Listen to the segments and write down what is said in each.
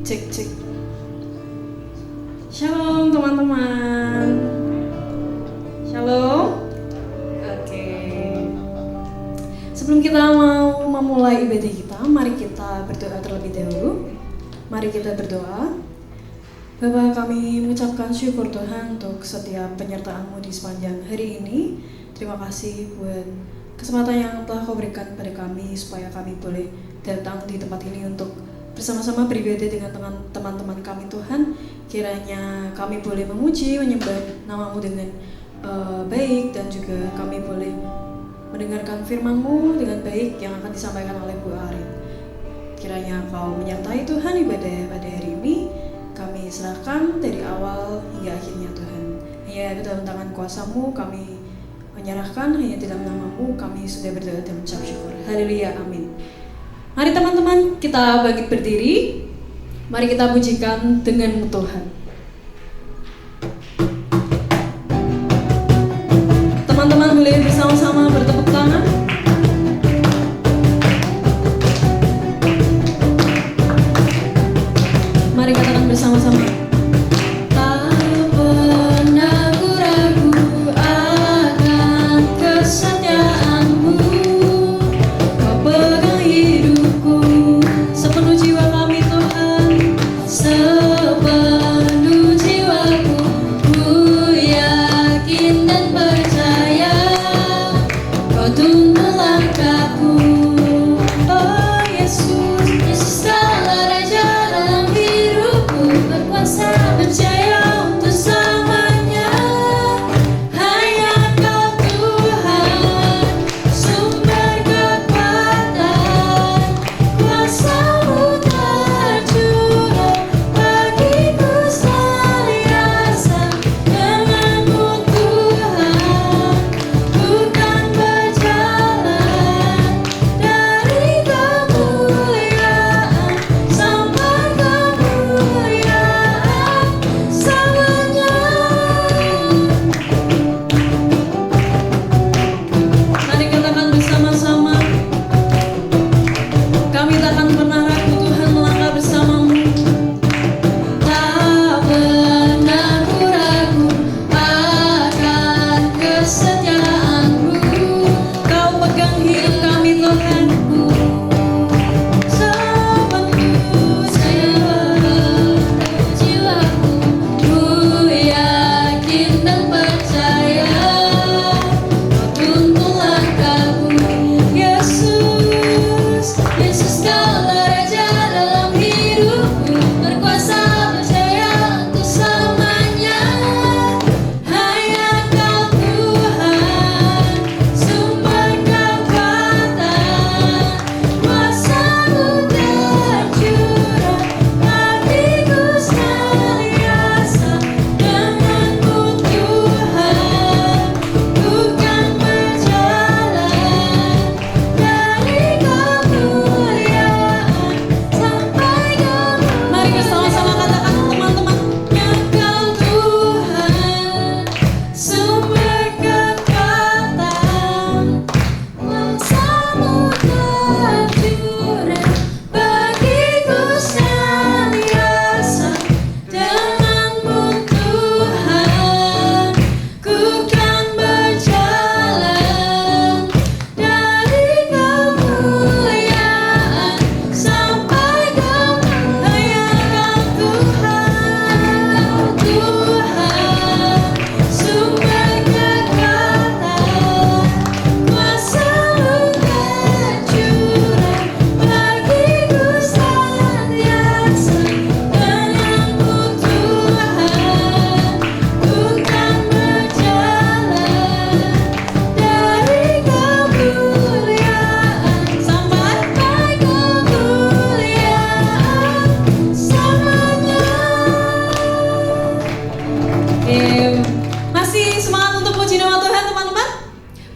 Cek cek. Shalom teman-teman. Shalom. Oke. Sebelum kita mau memulai ibadah kita, mari kita berdoa terlebih dahulu. Mari kita berdoa. Bapa, kami mengucapkan syukur Tuhan untuk setiap penyertaan-Mu di sepanjang hari ini. Terima kasih buat kesempatan yang telah Kau berikan kepada kami supaya kami boleh datang di tempat ini untuk bersama-sama beribadah dengan teman-teman kami Tuhan. Kiranya kami boleh memuji, menyembah nama-Mu dengan baik, dan juga kami boleh mendengarkan firman-Mu dengan baik yang akan disampaikan oleh Bu Arin. Kiranya Kau menyertai Tuhan ibadah pada hari ini. Kami serahkan dari awal hingga akhirnya Tuhan. Hanya ke dalam tangan kuasa-Mu kami menyerahkan, hanya di dalam nama-Mu kami sudah berdoa dan mengucap syukur. Haleluya, amin. Mari teman-teman kita bangkit berdiri. Mari kita pujikan dengan Tuhan. Teman-teman boleh bersama-sama bertepuk tangan. Mari katakan bersama-sama.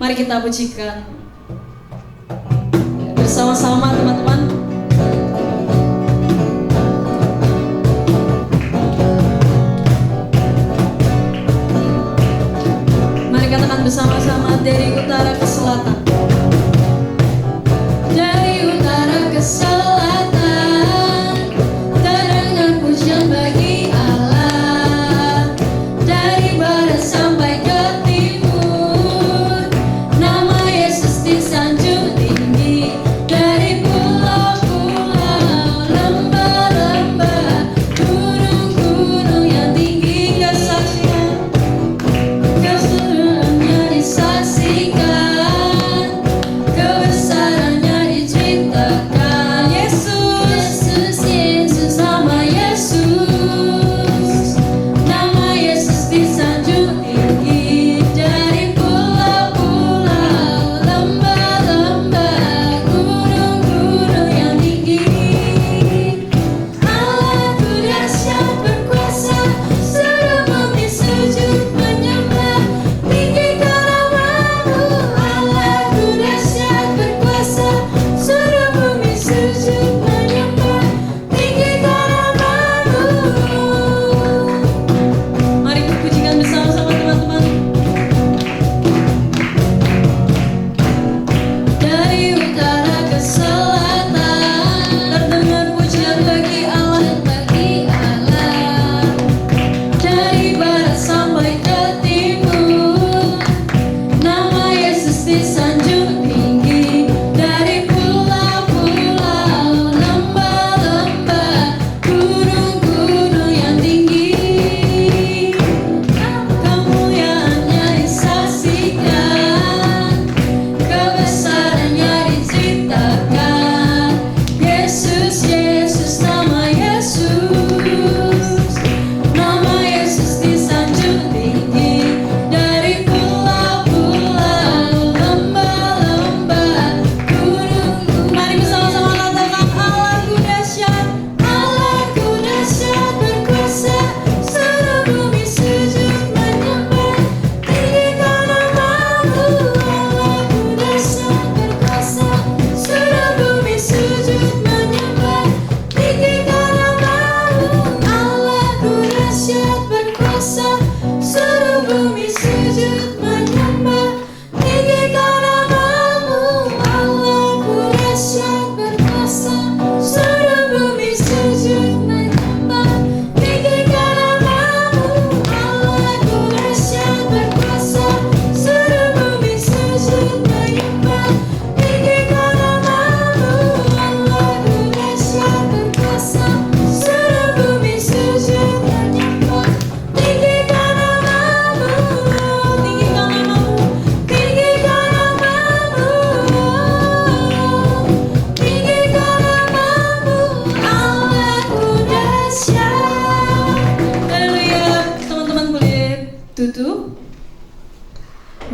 Mari kita pujikan bersama-sama teman-teman. Mari katakan bersama-sama dari utara ke selatan. Dari utara ke selatan, terdengar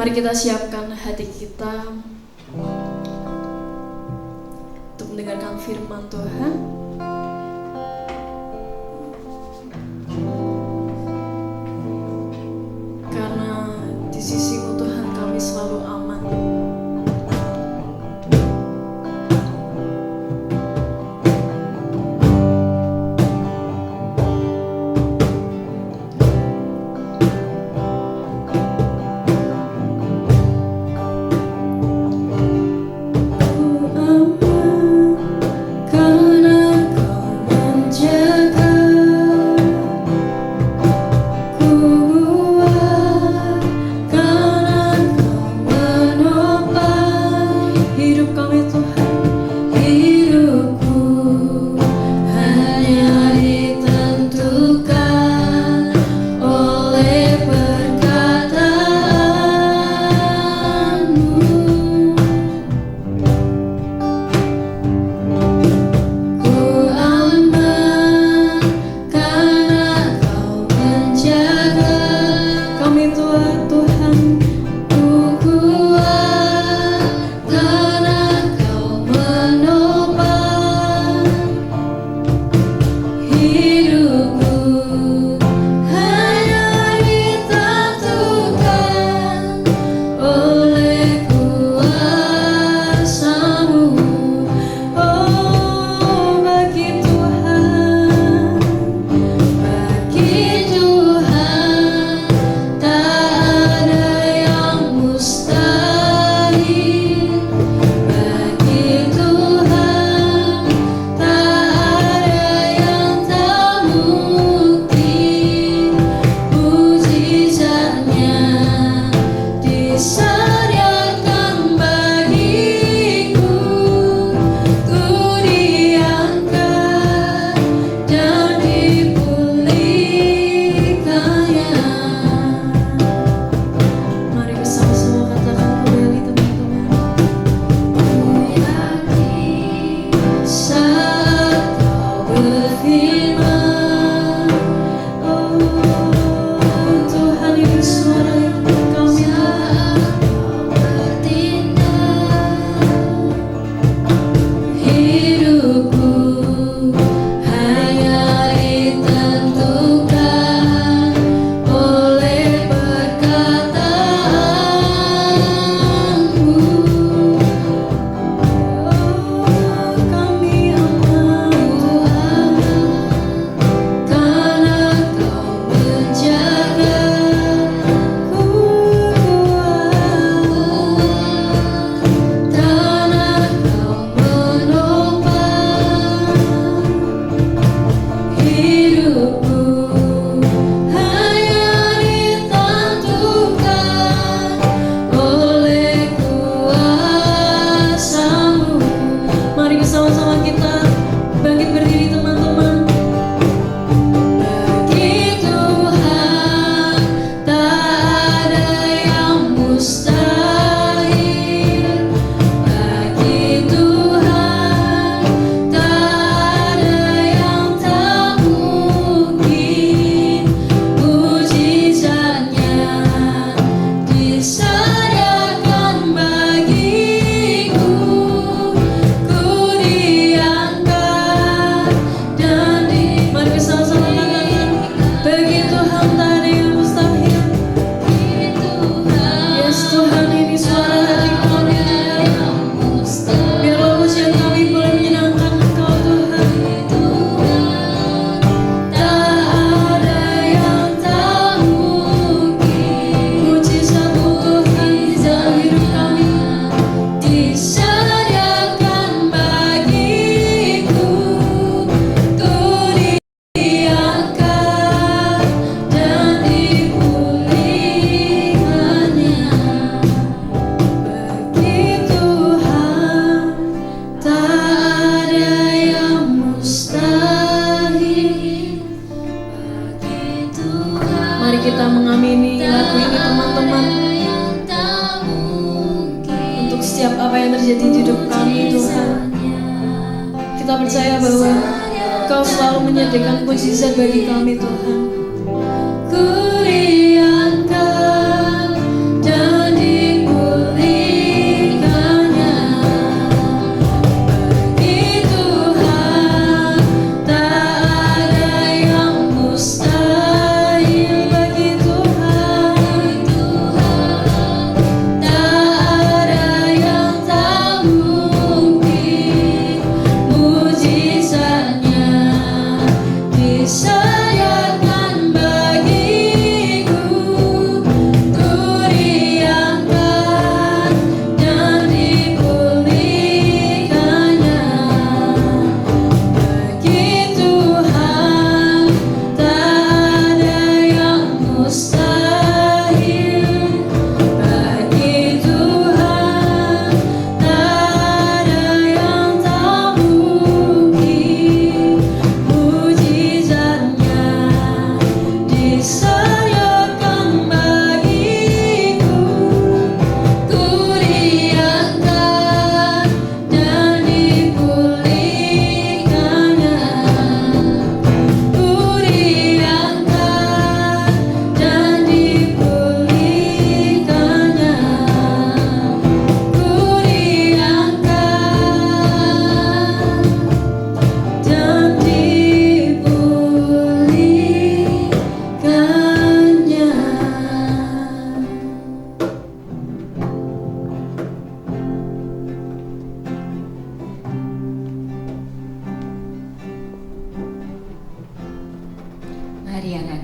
Mari kita siapkan hati kita untuk mendengarkan firman Tuhan. Karena di sisi-Mu Tuhan kami selalu aman. terjadi di hidup kami Tuhan. Kita percaya bahwa Kau selalu menyediakan mukjizat bagi kami Tuhan. Ku diangkat dan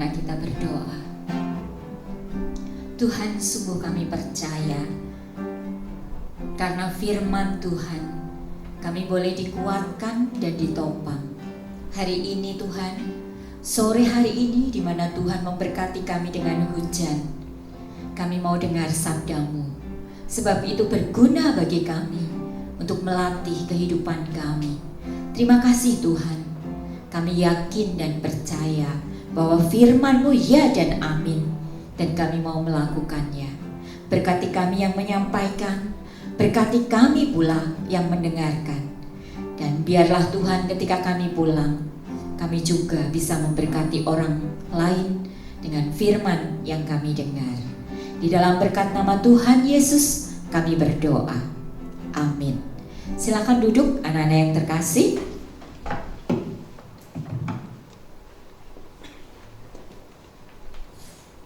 anak-anak kita berdoa. Tuhan, sungguh kami percaya karena firman Tuhan kami boleh dikuatkan dan ditopang. Hari ini Tuhan, sore hari ini di mana Tuhan memberkati kami dengan hujan, kami mau dengar sabda-Mu, sebab itu berguna bagi kami untuk melatih kehidupan kami. Terima kasih Tuhan, kami yakin dan percaya bahwa firman-Mu ya dan amin, dan kami mau melakukannya. Berkati kami yang menyampaikan, berkati kami pula yang mendengarkan. Dan biarlah Tuhan ketika kami pulang, kami juga bisa memberkati orang lain dengan firman yang kami dengar. Di dalam berkat nama Tuhan Yesus kami berdoa. Amin. Silakan duduk anak-anak yang terkasih.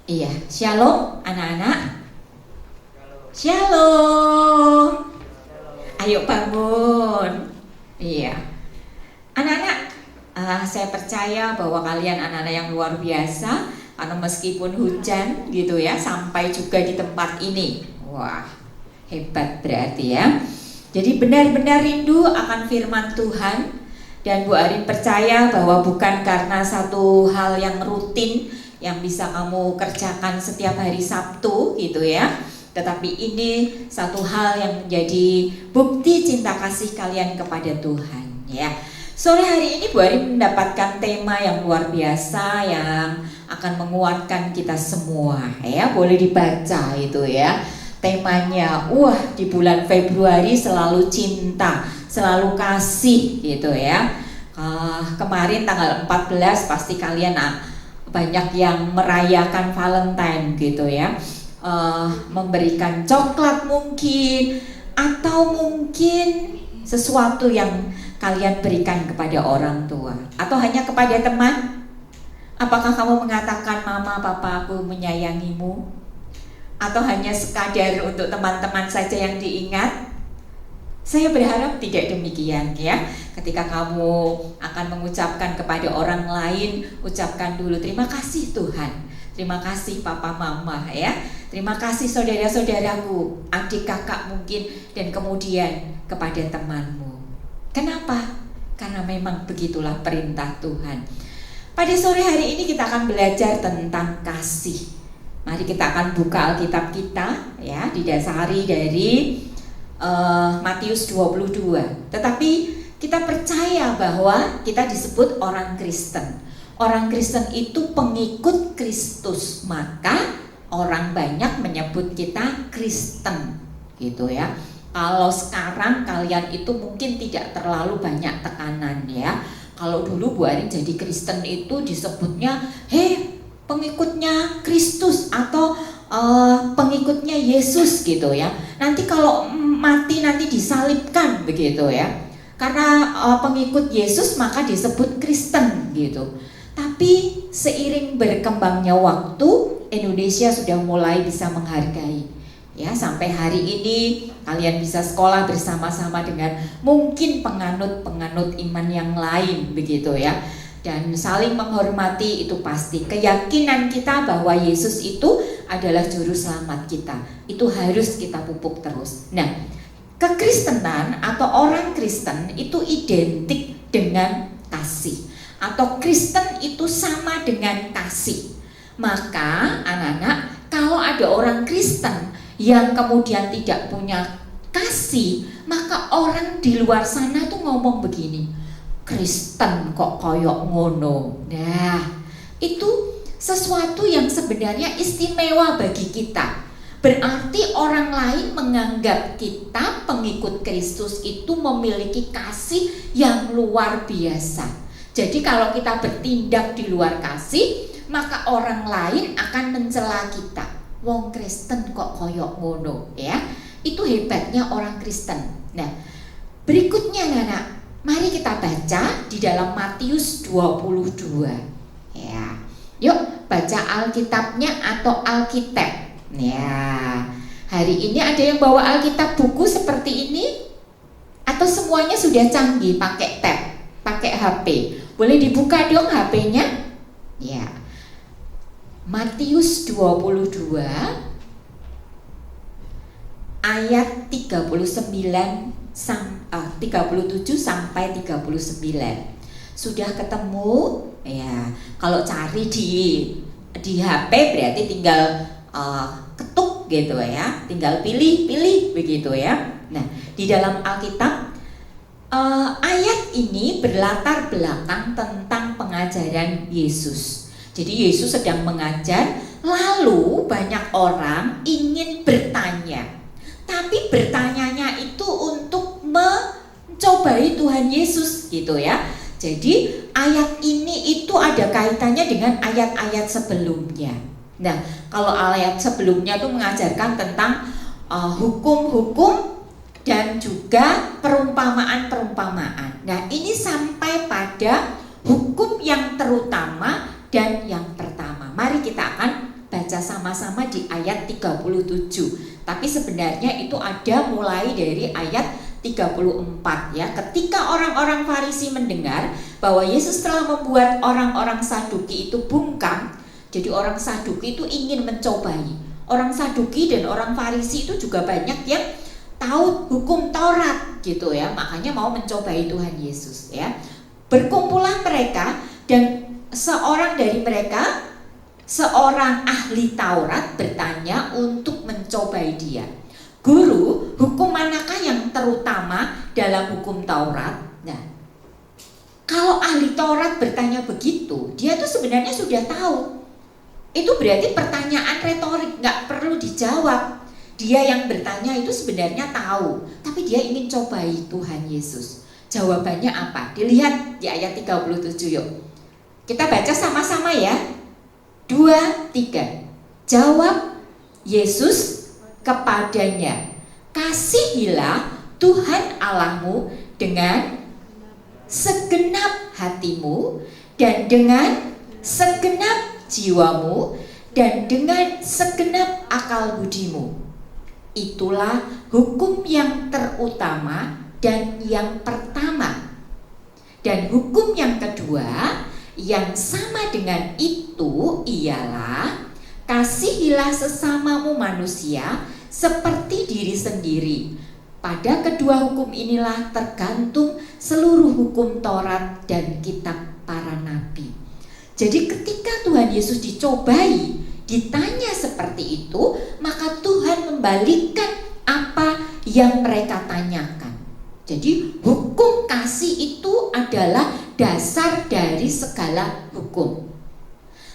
Iya, shalom anak-anak. Shalom. Ayo bangun. Iya. Anak-anak, saya percaya bahwa kalian anak-anak yang luar biasa, karena meskipun hujan gitu ya, sampai juga di tempat ini. Wah, hebat berarti ya. Jadi benar-benar rindu akan firman Tuhan. Dan Bu Arin percaya bahwa bukan karena satu hal yang rutin yang bisa kamu kerjakan setiap hari Sabtu gitu ya, tetapi ini satu hal yang menjadi bukti cinta kasih kalian kepada Tuhan ya. Sore hari ini Bu Arin mendapatkan tema yang luar biasa yang akan menguatkan kita semua ya. Boleh dibaca itu ya. Temanya, wah, di bulan Februari selalu cinta, selalu kasih gitu ya. Kemarin tanggal 14 pasti kalian banyak yang merayakan Valentine gitu ya. Memberikan coklat mungkin, atau mungkin sesuatu yang kalian berikan kepada orang tua, atau hanya kepada teman. Apakah kamu mengatakan mama papa aku menyayangimu, atau hanya sekadar untuk teman-teman saja yang diingat? Saya berharap tidak demikian ya. Ketika kamu akan mengucapkan kepada orang lain, ucapkan dulu terima kasih Tuhan, terima kasih papa mama ya, terima kasih saudara-saudaraku, adik kakak mungkin, dan kemudian kepada temanmu. Kenapa? Karena memang begitulah perintah Tuhan. Pada sore hari ini kita akan belajar tentang kasih. Mari kita akan buka Alkitab kita ya, didasari dari Matius 22. Tetapi kita percaya bahwa kita disebut orang Kristen. Orang Kristen itu pengikut Kristus, maka orang banyak menyebut kita Kristen gitu ya. Kalau sekarang kalian itu mungkin tidak terlalu banyak tekanan ya. Kalau dulu Bu Arin jadi Kristen itu disebutnya pengikutnya Kristus atau pengikutnya Yesus gitu ya. Nanti kalau mati nanti disalibkan begitu ya. Karena pengikut Yesus maka disebut Kristen gitu. Tapi seiring berkembangnya waktu, Indonesia sudah mulai bisa menghargai ya. Sampai hari ini kalian bisa sekolah bersama-sama dengan mungkin penganut-penganut iman yang lain begitu ya. Dan saling menghormati itu pasti. Keyakinan kita bahwa Yesus itu adalah juru selamat kita, itu harus kita pupuk terus. Nah, kekristenan atau orang Kristen itu identik dengan kasih, atau Kristen itu sama dengan kasih. Maka anak-anak, kalau ada orang Kristen yang kemudian tidak punya kasih, maka orang di luar sana tuh ngomong begini, Kristen kok koyok ngono. Nah, itu sesuatu yang sebenarnya istimewa bagi kita. Berarti orang lain menganggap kita pengikut Kristus itu memiliki kasih yang luar biasa. Jadi kalau kita bertindak di luar kasih, maka orang lain akan mencela kita. Wong Kristen kok koyok ngono ya. Itu hebatnya orang Kristen. Nah, berikutnya anak, mari kita baca di dalam Matius 22 ya. Yuk baca Alkitabnya atau Alkitab ya. Hari ini ada yang bawa Alkitab buku seperti ini? Atau semuanya sudah canggih pakai tab, pakai HP? Boleh dibuka dong HP-nya ya. Matius 22 ayat 37 sampai 39. Sudah ketemu ya? Kalau cari di HP berarti tinggal ketuk gitu ya, tinggal pilih begitu ya. Nah, di dalam Alkitab ayat ini berlatar belakang tentang pengajaran Yesus. Jadi Yesus sedang mengajar, lalu banyak orang ingin bertanya. Tapi bertanyanya itu untuk mencobai Tuhan Yesus gitu ya. Jadi ayat ini itu ada kaitannya dengan ayat-ayat sebelumnya. Nah, kalau ayat sebelumnya itu mengajarkan tentang hukum-hukum dan juga perumpamaan-perumpamaan. Nah, ini sampai pada hukum yang terutama dan yang pertama. Mari kita akan baca sama-sama di ayat 37. Tapi sebenarnya itu ada mulai dari ayat 34 ya. Ketika orang-orang Farisi mendengar bahwa Yesus telah membuat orang-orang Saduki itu bungkam. Jadi orang Saduki itu ingin mencobai. Orang Saduki dan orang Farisi itu juga banyak yang tahu hukum Taurat gitu ya. Makanya mau mencobai Tuhan Yesus ya. Berkumpullah mereka dan seorang dari mereka, seorang ahli Taurat bertanya untuk mencobai dia. Guru, hukum manakah yang terutama dalam hukum Taurat? Nah, kalau ahli Taurat bertanya begitu, dia tuh sebenarnya sudah tahu. Itu berarti pertanyaan retorik, nggak perlu dijawab. Dia yang bertanya itu sebenarnya tahu, tapi dia ingin cobai Tuhan Yesus. Jawabannya apa? Dilihat di ayat 37 yuk. Kita baca sama-sama ya. 2, 3. Jawab Yesus kepadanya, kasihilah Tuhan Allahmu dengan segenap hatimu dan dengan segenap jiwamu dan dengan segenap akal budimu. Itulah hukum yang terutama dan yang pertama. Dan hukum yang kedua yang sama dengan itu ialah kasihilah sesamamu manusia seperti diri sendiri. Pada kedua hukum inilah tergantung seluruh hukum Taurat dan kitab para nabi. Jadi ketika Tuhan Yesus dicobai, ditanya seperti itu, maka Tuhan membalikkan apa yang mereka tanyakan. Jadi hukum kasih itu adalah dasar dari segala hukum.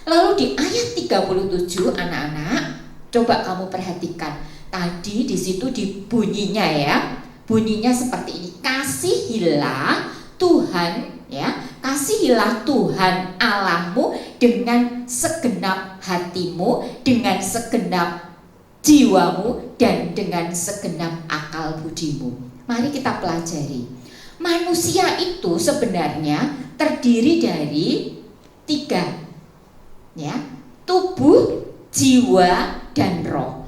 Lalu di ayat 37 anak-anak, coba kamu perhatikan. Tadi di situ di bunyinya ya. Bunyinya seperti ini. Kasihilah Tuhan ya. Kasihilah Tuhan Allahmu dengan segenap hatimu, dengan segenap jiwamu dan dengan segenap akal budimu. Mari kita pelajari. Manusia itu sebenarnya terdiri dari 3 ya, tubuh, jiwa, dan roh.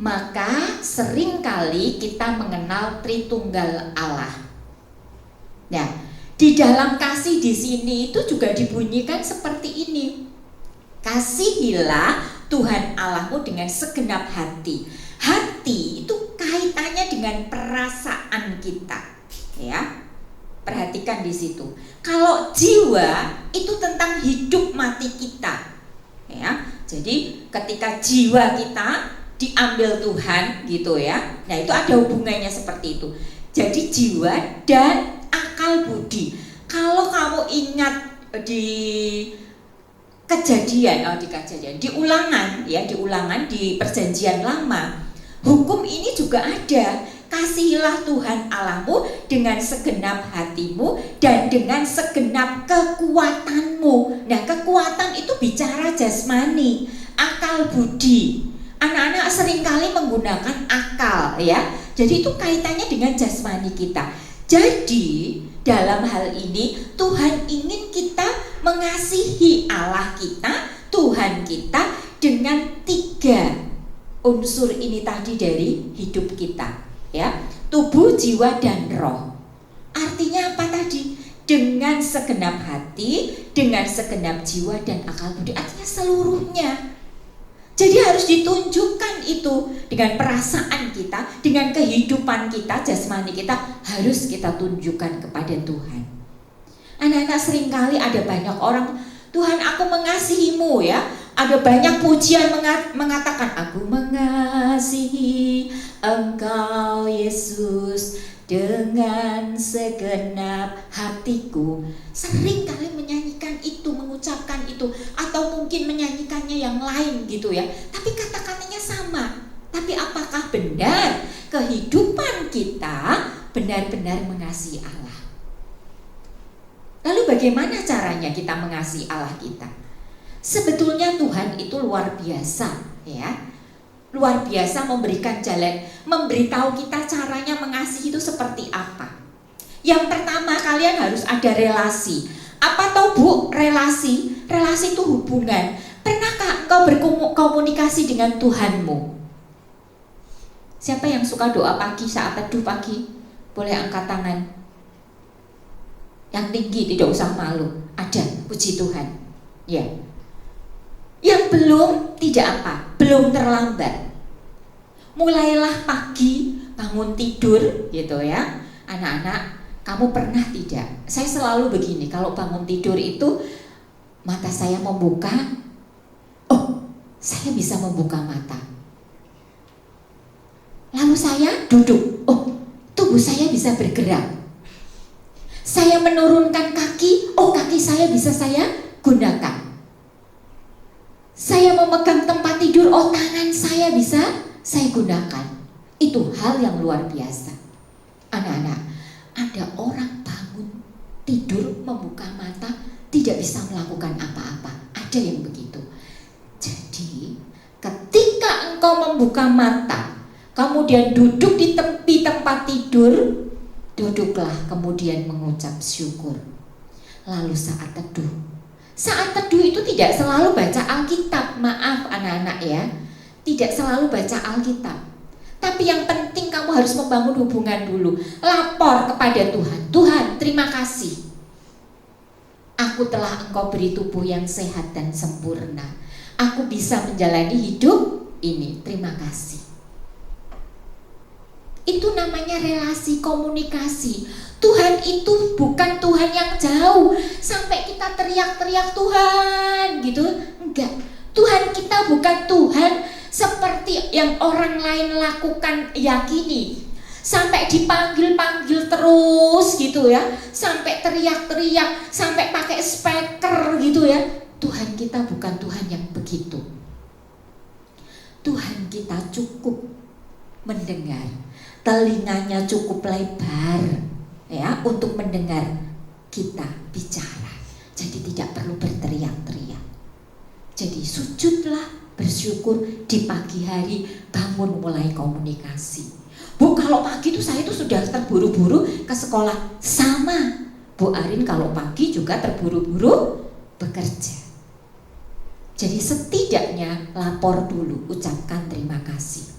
Maka seringkali kita mengenal Tritunggal Allah. Nah, di dalam kasih di sini itu juga dibunyikan seperti ini. Kasihilah Tuhan Allahmu dengan segenap hati. Hati itu kaitannya dengan perasaan kita, ya. Perhatikan di situ. Kalau jiwa itu tentang hidup mati kita, ya. Jadi ketika jiwa kita diambil Tuhan gitu ya. Nah, itu ada hubungannya seperti itu. Jadi jiwa dan akal budi. Kalau kamu ingat di kejadian, di ulangan ya, di ulangan di perjanjian lama, hukum ini juga ada. Kasihilah Tuhan Allahmu dengan segenap hatimu dan dengan segenap kekuatanmu. Nah, kekuatan itu bicara jasmani, akal budi. Anak-anak seringkali menggunakan akal ya. Jadi itu kaitannya dengan jasmani kita. Jadi dalam hal ini Tuhan ingin kita mengasihi Allah kita, Tuhan kita dengan 3 unsur ini tadi dari hidup kita ya. Tubuh, jiwa, dan roh. Artinya apa tadi? dengan segenap hati, dengan segenap jiwa dan akal budi. Artinya seluruhnya. Jadi harus ditunjukkan itu dengan perasaan kita, dengan kehidupan kita, jasmani kita, harus kita tunjukkan kepada Tuhan. Anak-anak, seringkali ada banyak orang, Tuhan aku mengasihimu ya. Ada banyak pujian mengatakan, aku mengasihi Engkau Yesus dengan segenap hatiku. Sering kali menyanyikan itu, mengucapkan itu, atau mungkin menyanyikannya yang lain gitu ya. Tapi kata-katanya sama. Tapi apakah benar kehidupan kita benar-benar mengasihi Allah? Lalu bagaimana caranya kita mengasihi Allah kita? Sebetulnya Tuhan itu luar biasa ya. Luar biasa memberikan jalan, memberitahu kita caranya mengasihi itu seperti apa. Yang pertama, kalian harus ada relasi. Apa tahu Bu, relasi? Relasi itu hubungan. Pernahkah engkau berkomunikasi dengan Tuhanmu? Siapa yang suka doa pagi saat teduh pagi? Boleh angkat tangan. Yang tinggi, tidak usah malu. Ada, puji Tuhan. Ya. Yang belum, tidak apa, belum terlambat. Mulailah pagi, bangun tidur gitu ya. Anak-anak, kamu pernah tidak? Saya selalu begini, kalau bangun tidur itu mata saya membuka, oh saya bisa membuka mata. Lalu saya duduk, oh tubuh saya bisa bergerak. Saya menurunkan kaki, oh kaki saya bisa saya gunakan. Saya memegang tempat tidur, oh tangan saya bisa saya gunakan. Itu hal yang luar biasa. Anak-anak, ada orang bangun tidur, membuka mata, tidak bisa melakukan apa-apa. Ada yang begitu. Jadi, ketika engkau membuka mata, kemudian duduk di tepi tempat tidur, duduklah kemudian mengucap syukur. Lalu saat teduh. Saat teduh itu tidak selalu baca Alkitab, maaf anak-anak ya. Tidak selalu baca Alkitab. Tapi yang penting kamu harus membangun hubungan dulu. Lapor kepada Tuhan. Tuhan, terima kasih. Aku telah Engkau beri tubuh yang sehat dan sempurna. Aku bisa menjalani hidup ini. Terima kasih. Itu namanya relasi komunikasi. Tuhan itu bukan Tuhan yang jauh sampai kita teriak-teriak Tuhan gitu. Enggak. Tuhan kita bukan Tuhan seperti yang orang lain lakukan, yakini. Sampai dipanggil-panggil terus gitu ya. Sampai teriak-teriak, sampai pakai speaker gitu ya. Tuhan kita bukan Tuhan yang begitu. Tuhan kita cukup mendengar. Telinganya cukup lebar ya untuk mendengar kita bicara. Jadi tidak perlu berteriak-teriak. Jadi sujudlah, bersyukur di pagi hari, bangun mulai komunikasi. Bu, kalau pagi itu saya itu sudah terburu-buru ke sekolah. Sama Bu Arin kalau pagi juga terburu-buru bekerja. Jadi setidaknya lapor dulu, ucapkan terima kasih.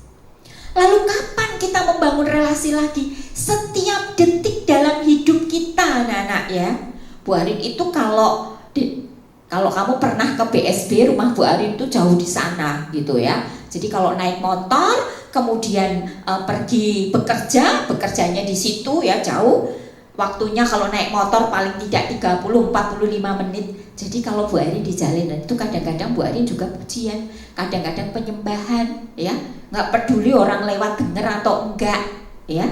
Lalu kapan kita membangun relasi lagi? Setiap detik dalam hidup kita, anak-anak ya. Bu Arin itu kalau kamu pernah ke BSB, rumah Bu Arin itu jauh di sana gitu ya. Jadi kalau naik motor, kemudian pergi bekerjanya di situ ya jauh. Waktunya kalau naik motor paling tidak 30-45 menit. Jadi kalau Bu Arin di jalanan itu kadang-kadang Bu Arin juga pujian, kadang-kadang penyembahan ya. Nggak peduli orang lewat dengar atau enggak ya.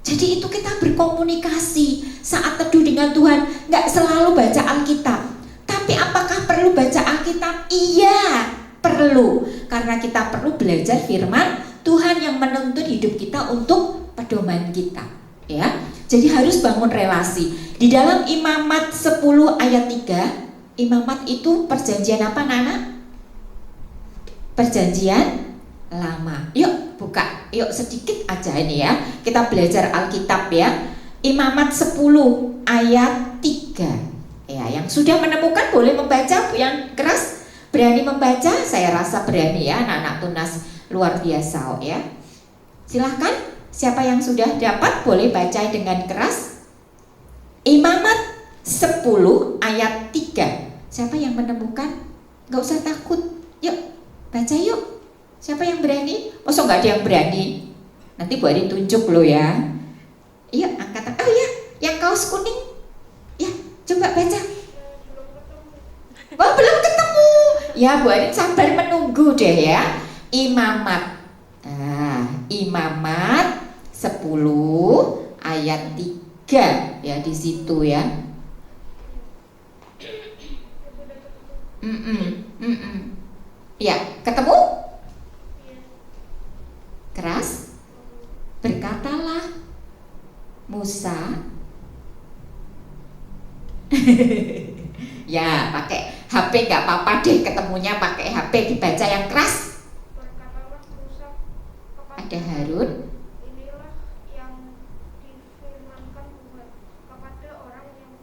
Jadi itu kita berkomunikasi saat teduh dengan Tuhan. Nggak selalu baca Alkitab. Tapi apakah perlu baca Alkitab? Iya, perlu. Karena kita perlu belajar firman Tuhan yang menuntun hidup kita untuk pedoman kita ya. Jadi harus bangun relasi. Di dalam Imamat 10 ayat 3, Imamat itu perjanjian apa Nana? Perjanjian Lama. Yuk buka, yuk sedikit aja ini ya. Kita belajar Alkitab ya. Imamat 10 ayat 3. Ya, yang sudah menemukan boleh membaca, yang keras berani membaca, saya rasa berani ya, anak-anak tunas luar biasa ya. Silahkan, siapa yang sudah dapat boleh baca dengan keras. Imamat 10 ayat 3. Siapa yang menemukan? Gak usah takut. Yuk, baca yuk. Siapa yang berani? Masa gak ada yang berani? Nanti Bu Arin tunjuk loh ya. Iya, angkat. Oh ya, yang kaos kuning. Ya, coba baca. Oh, belum ketemu. Ya, Bu Arin sabar menunggu deh ya. Imamat. Imamat 10 ayat 3 ya, di situ ya. Ya, ketemu? Keras. Berkatalah Musa. Ya, pakai HP nggak apa-apa deh, ketemunya pakai HP, dibaca yang keras. Berkatalah Musa Ada Harun. inilah yang difirmankan Tuhan kepada orang yang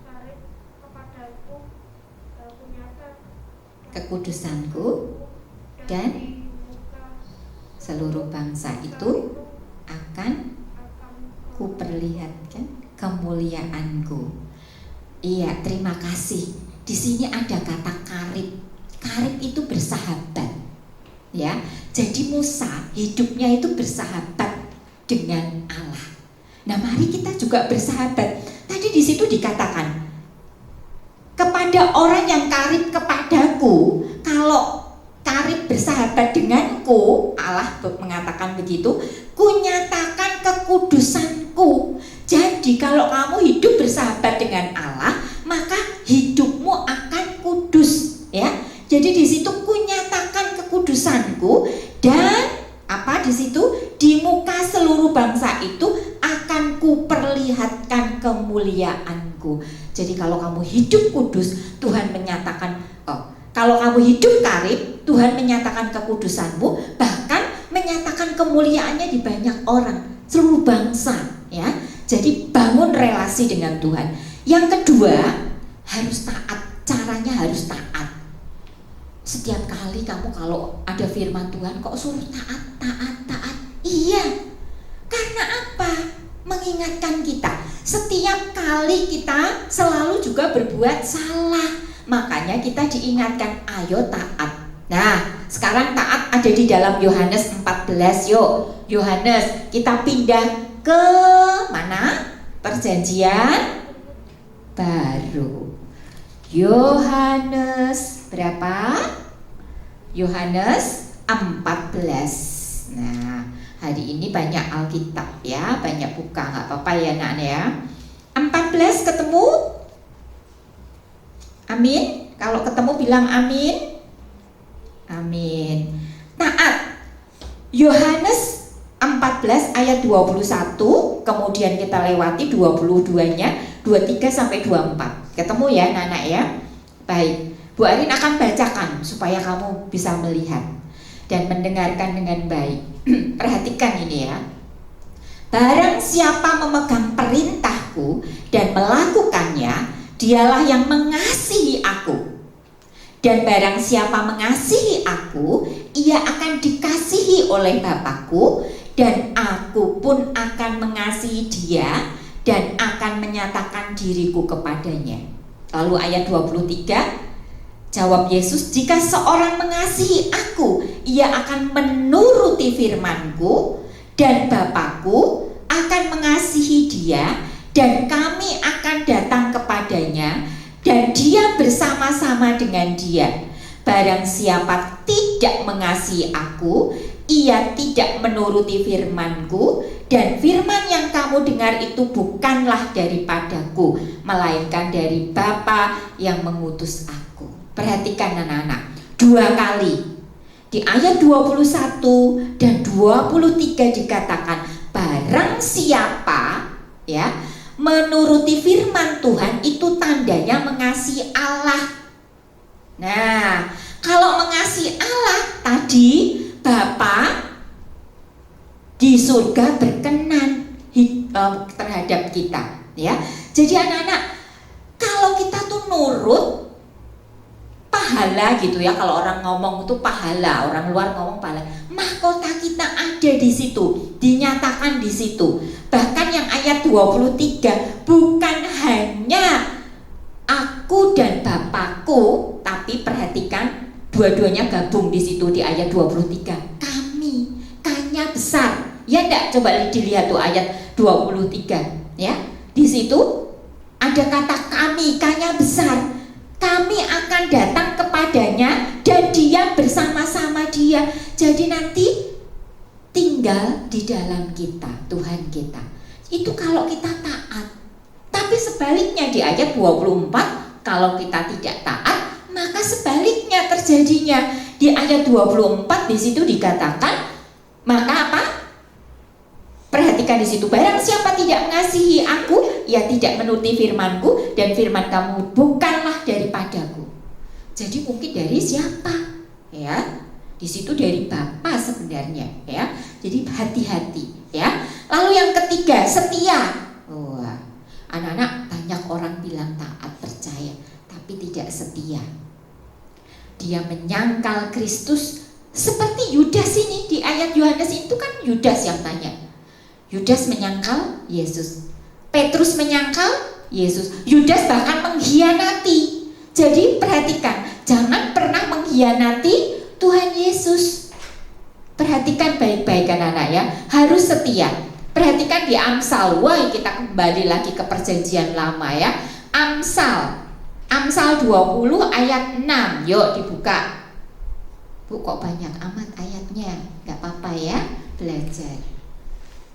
tarik kepadaku, kunyata Kekudusanku dan di muka seluruh bangsa itu akan akan kuperlihatkan kemuliaanku. Iya, terima kasih. Di sini ada kata karib. Karib itu bersahabat. Ya, jadi Musa hidupnya itu bersahabat dengan Allah. Nah, mari kita juga bersahabat. Tadi di situ dikatakan kepada orang yang karib kepadaku. Kalau karib bersahabat denganku, Allah mengatakan begitu, kunyatakan kekudusanku. Jadi kalau kamu hidup bersahabat dengan Allah, maka hidupmu akan kudus, ya. Jadi di situ kunyatakan kekudusanku, dan apa di situ? Di muka seluruh bangsa itu akan kuperlihatkan kemuliaanku. Jadi kalau kamu hidup kudus, Tuhan menyatakan, kalau kamu hidup karib, Tuhan menyatakan kekudusanmu, bahkan menyatakan kemuliaannya di banyak orang, seluruh bangsa, ya. Jadi bangun relasi dengan Tuhan. Yang kedua, harus taat. Caranya harus taat. Setiap kali kamu kalau ada firman Tuhan kok suruh taat, taat, taat. Iya. Karena apa? Mengingatkan kita. Setiap kali kita selalu juga berbuat salah. Makanya kita diingatkan, ayo taat. Nah, sekarang taat ada di dalam Yohanes 14. Yuk, Yohanes, kita pindah ke mana? Perjanjian baru. Yohanes berapa? Yohanes 14. Nah, hari ini banyak Alkitab ya, banyak buka, nggak apa-apa ya anak-anak ya. 14 ketemu? Amin. Kalau ketemu bilang amin. Amin. Taat. Yohanes 14 ayat 21, kemudian kita lewati 22-nya, 23 sampai 24. Ketemu ya anak-anak ya? Baik, Bu Arin akan bacakan supaya kamu bisa melihat dan mendengarkan dengan baik. Perhatikan ini ya. Barang siapa memegang perintahku dan melakukannya, dialah yang mengasihi aku. Dan barang siapa mengasihi aku, ia akan dikasihi oleh Bapakku, dan aku pun akan mengasihi dia dan akan menyatakan diriku kepadanya. Lalu ayat 23, jawab Yesus, jika seorang mengasihi aku, ia akan menuruti firmanku, dan Bapakku akan mengasihi dia, dan kami akan datang kepadanya, dan dia bersama-sama dengan dia. Barang siapa tidak mengasihi aku, ia tidak menuruti firmanku, dan firman yang kamu dengar itu bukanlah daripadaku, melainkan dari Bapa yang mengutus aku. Perhatikan anak-anak, 2 kali di ayat 21 dan 23 dikatakan, barang siapa ya menuruti firman Tuhan itu tandanya mengasihi Allah. Nah, kalau mengasihi Allah tadi, Bapa di surga berkenan terhadap kita, ya. Jadi anak-anak, kalau kita tuh nurut, pahala gitu ya. Kalau orang ngomong itu pahala, orang luar ngomong pahala. Mahkota kita ada di situ, dinyatakan di situ. Bahkan yang ayat 23, bukan hanya Bapakku, tapi perhatikan dua-duanya gabung di situ di ayat 23. Kami, K-nya besar. Ya enggak? Coba dilihat tuh ayat 23 ya. Di situ ada kata kami, K-nya besar. Kami akan datang kepadanya dan dia bersama-sama dia. Jadi nanti tinggal di dalam kita, Tuhan kita. Itu kalau kita taat. Tapi sebaliknya di ayat 24, kalau kita tidak taat, maka sebaliknya terjadinya. Di ayat 24 di situ dikatakan, maka apa? Perhatikan di situ, barang siapa tidak mengasihi aku, ia tidak menuruti firmanku, dan firman kamu bukanlah daripadaku. Jadi mungkin dari siapa? Ya, di situ dari Bapa sebenarnya. Ya, jadi hati-hati. Ya. Lalu yang ketiga, setia. Wah, anak-anak, banyak orang bilang taat, percaya, tapi tidak setia. Dia menyangkal Kristus seperti Yudas ini di ayat Yohanes itu kan Yudas yang tanya. Yudas menyangkal Yesus, Petrus menyangkal Yesus, Yudas bahkan mengkhianati. Jadi perhatikan, jangan pernah mengkhianati Tuhan Yesus. Perhatikan baik-baik anak-anak ya, harus setia. Perhatikan di Amsal, wah kita kembali lagi ke perjanjian lama ya. Amsal 20 ayat 6, yuk dibuka. Bu kok banyak amat ayatnya, gak apa-apa ya, belajar.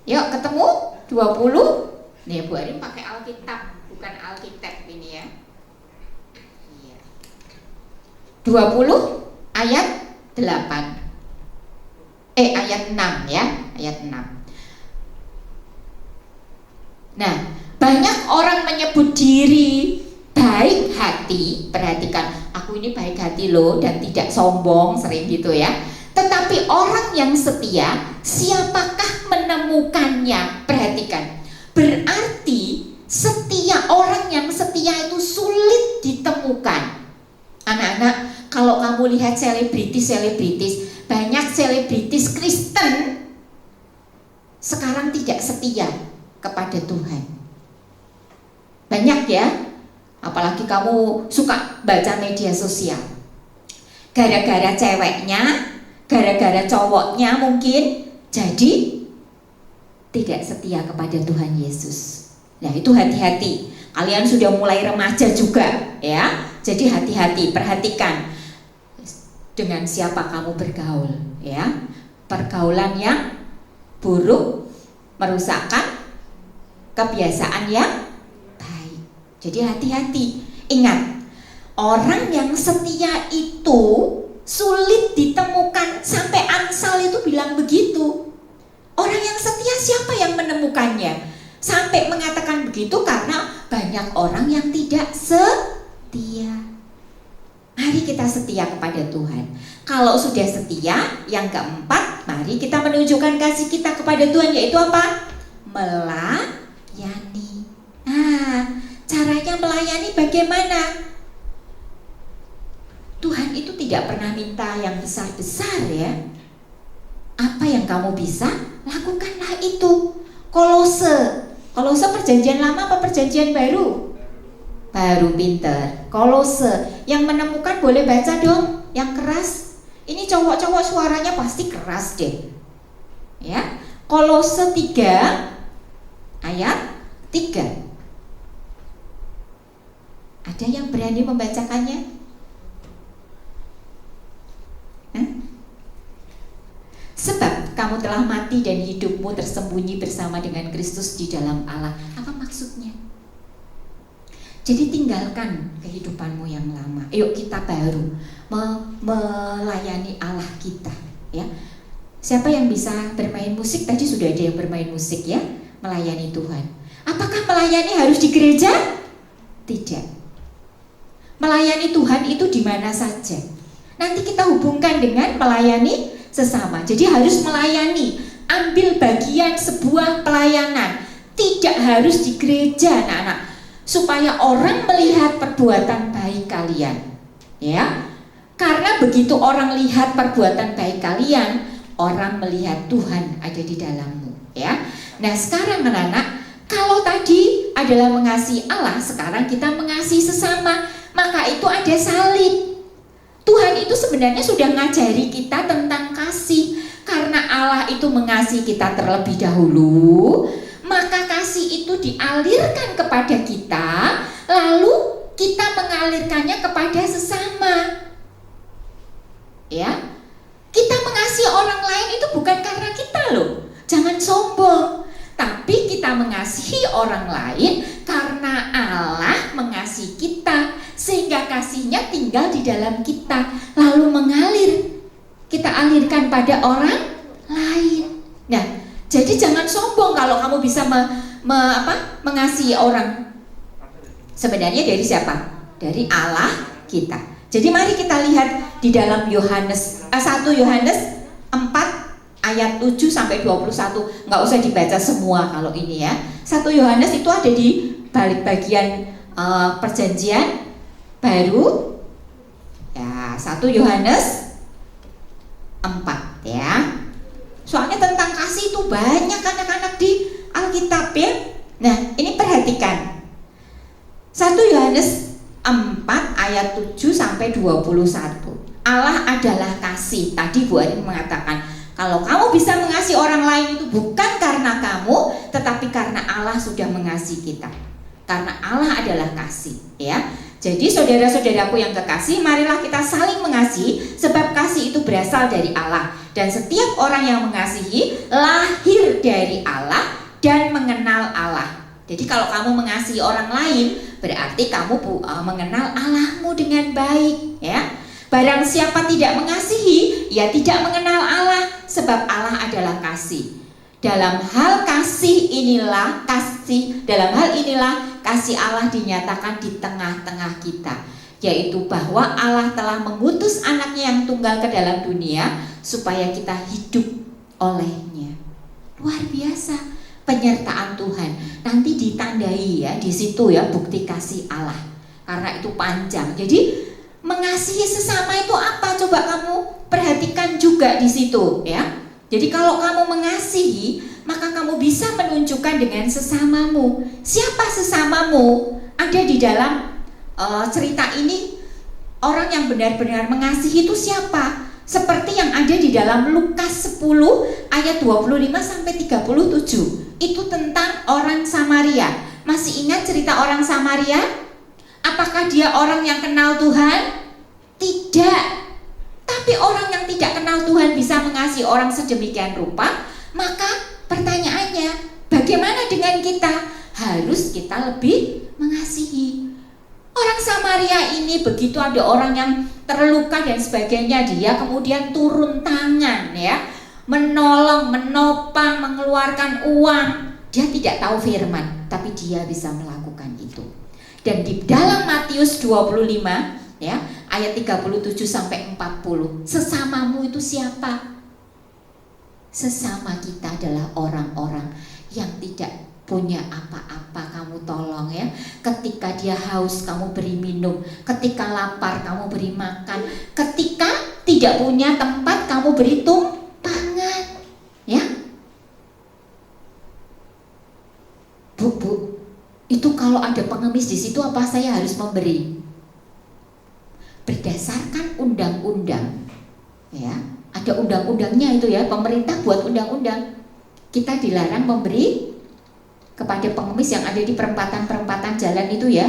Yuk ketemu 20. Nih Bu Arin pakai Alkitab, bukan Alkitab ini ya. Iya. 20 ayat 8. Ayat 6 ya, ayat 6. Nah, banyak orang menyebut diri baik hati. Perhatikan, aku ini baik hati loh dan tidak sombong, sering gitu ya. Tetapi orang yang setia, siapakah menemukannya? Perhatikan, berarti orang yang setia itu sulit ditemukan. Anak-anak, kalau kamu lihat selebritis, banyak selebritis Kristen sekarang tidak setia kepada Tuhan. Banyak ya, apalagi kamu suka baca media sosial. Gara-gara ceweknya, gara-gara cowoknya mungkin jadi tidak setia kepada Tuhan Yesus. Nah itu hati-hati. Kalian sudah mulai remaja juga ya. Jadi hati-hati, perhatikan dengan siapa kamu bergaul ya. Pergaulan yang buruk merusakkan kebiasaan yang baik. Jadi hati-hati. Ingat, orang yang setia itu sulit ditemukan. Sampai Amsal itu bilang begitu. Orang yang setia siapa yang menemukannya? Sampai mengatakan begitu karena banyak orang yang tidak setia. Mari kita setia kepada Tuhan. Kalau sudah setia, yang keempat, mari kita menunjukkan kasih kita kepada Tuhan, yaitu apa? Melayani. Nah, caranya melayani bagaimana? Tuhan itu tidak pernah minta yang besar-besar ya. Apa yang kamu bisa, lakukanlah itu. Kolose perjanjian lama apa perjanjian baru? Baru, pinter. Kolose, yang menemukan boleh baca dong, yang keras. Ini cowok-cowok suaranya pasti keras deh. Ya, Kolose 3 ayat 3. Ada yang berani membacakannya? Sebab kamu telah mati dan hidupmu tersembunyi bersama dengan Kristus di dalam Allah. Apa maksudnya? Jadi tinggalkan kehidupanmu yang lama. Yuk kita baru melayani Allah kita ya. Siapa yang bisa bermain musik? Tadi sudah ada yang bermain musik ya, melayani Tuhan. Apakah melayani harus di gereja? Tidak. Melayani Tuhan itu di mana saja. Nanti kita hubungkan dengan melayani sesama. Jadi harus melayani, ambil bagian sebuah pelayanan. Tidak harus di gereja, anak-anak, supaya orang melihat perbuatan baik kalian. Ya. Karena begitu orang lihat perbuatan baik kalian, orang melihat Tuhan ada di dalammu, ya. Nah, sekarang anak-anak, kalau tadi adalah mengasihi Allah, sekarang kita mengasihi sesama. Maka itu ada salib. Tuhan itu sebenarnya sudah ngajari kita tentang kasih. Karena Allah itu mengasihi kita terlebih dahulu, maka kasih itu dialirkan kepada kita, lalu kita mengalirkannya kepada sesama. Ya, kita mengasihi orang lain itu bukan karena kita loh, jangan sombong. Tapi kita mengasihi orang lain karena Allah mengasihi kita, sehingga kasihnya tinggal di dalam kita, lalu mengalir. Kita alirkan pada orang lain. Nah, jadi jangan sombong kalau kamu bisa mengasihi orang. Sebenarnya dari siapa? Dari Allah kita. Jadi mari kita lihat di dalam 1 Yohanes 4 ayat 7 sampai 21. Nggak usah dibaca semua kalau ini ya. 1 Yohanes itu ada di balik bagian perjanjian baru. Ya, 1 Yohanes 4 ya. Soalnya tentang kasih itu banyak anak-anak di Alkitab ya. Nah, ini perhatikan. 1 Yohanes 4 ayat 7 sampai 21. Allah adalah kasih. Tadi Bu Arin mengatakan, kalau kamu bisa mengasihi orang lain itu bukan karena kamu, tetapi karena Allah sudah mengasihi kita. Karena Allah adalah kasih, ya. Jadi saudara-saudaraku yang kekasih, marilah kita saling mengasihi, sebab kasih itu berasal dari Allah. Dan setiap orang yang mengasihi lahir dari Allah dan mengenal Allah. Jadi kalau kamu mengasihi orang lain, berarti kamu mengenal Allahmu dengan baik, ya. Barang siapa tidak mengasihi, ia tidak mengenal Allah, sebab Allah adalah kasih. Dalam hal inilah kasih Allah dinyatakan di tengah-tengah kita, yaitu bahwa Allah telah mengutus anaknya yang tunggal ke dalam dunia supaya kita hidup olehnya. Luar biasa penyertaan Tuhan. Nanti ditandai ya di situ ya bukti kasih Allah. Karena itu panjang. Jadi mengasihi sesama itu apa? Coba kamu perhatikan juga di situ ya. Jadi kalau kamu mengasihi, maka kamu bisa menunjukkan dengan sesamamu. Siapa sesamamu? Ada di dalam cerita ini, orang yang benar-benar mengasihi itu siapa? Seperti yang ada di dalam Lukas 10 ayat 25 sampai 37. Itu tentang orang Samaria. Masih ingat cerita orang Samaria? Apakah dia orang yang kenal Tuhan? Tidak. Tapi orang yang tidak kenal Tuhan bisa mengasihi orang sedemikian rupa. Maka pertanyaannya, bagaimana dengan kita? Harus kita lebih mengasihi. Orang Samaria ini begitu ada orang yang terluka dan sebagainya, dia kemudian turun tangan ya, menolong, menopang, mengeluarkan uang. Dia tidak tahu firman, tapi dia bisa melakukan itu. Dan di dalam Matius 25 ya, ayat 37 sampai 40, sesamamu itu siapa? Sesama kita adalah orang-orang yang tidak punya apa-apa, kamu tolong ya. Ketika dia haus, kamu beri minum. Ketika lapar, kamu beri makan. Ketika tidak punya tempat, kamu beri tumpangan ya. Bu, itu kalau ada pengemis di situ, apa saya harus memberi? Berdasarkan undang-undang ya, ada undang-undangnya itu ya, pemerintah buat undang-undang. Kita dilarang memberi kepada pengemis yang ada di perempatan-perempatan jalan itu ya.